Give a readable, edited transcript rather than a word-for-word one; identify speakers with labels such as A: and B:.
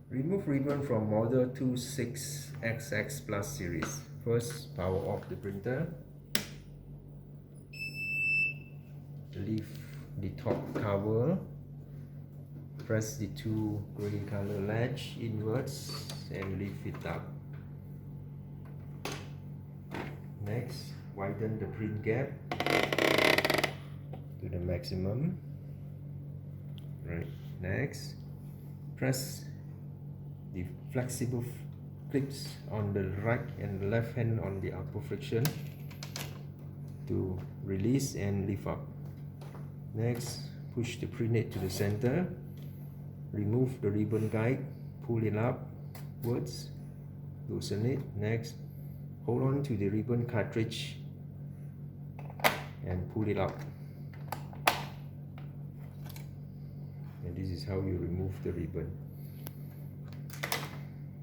A: Remove ribbon from model 26XX Plus series. First, power off the printer. Lift the top cover. Press the two gray color latch inwards and lift it up. Next, widen the print gap to the maximum. Right. Next, press the flexible clips on the right and left hand on the upper friction to release and lift up. Next, push the printhead to the center. Remove the ribbon guide, pull it upwards, loosen it. Next, hold on to the ribbon cartridge and pull it up. And this is how you remove the ribbon.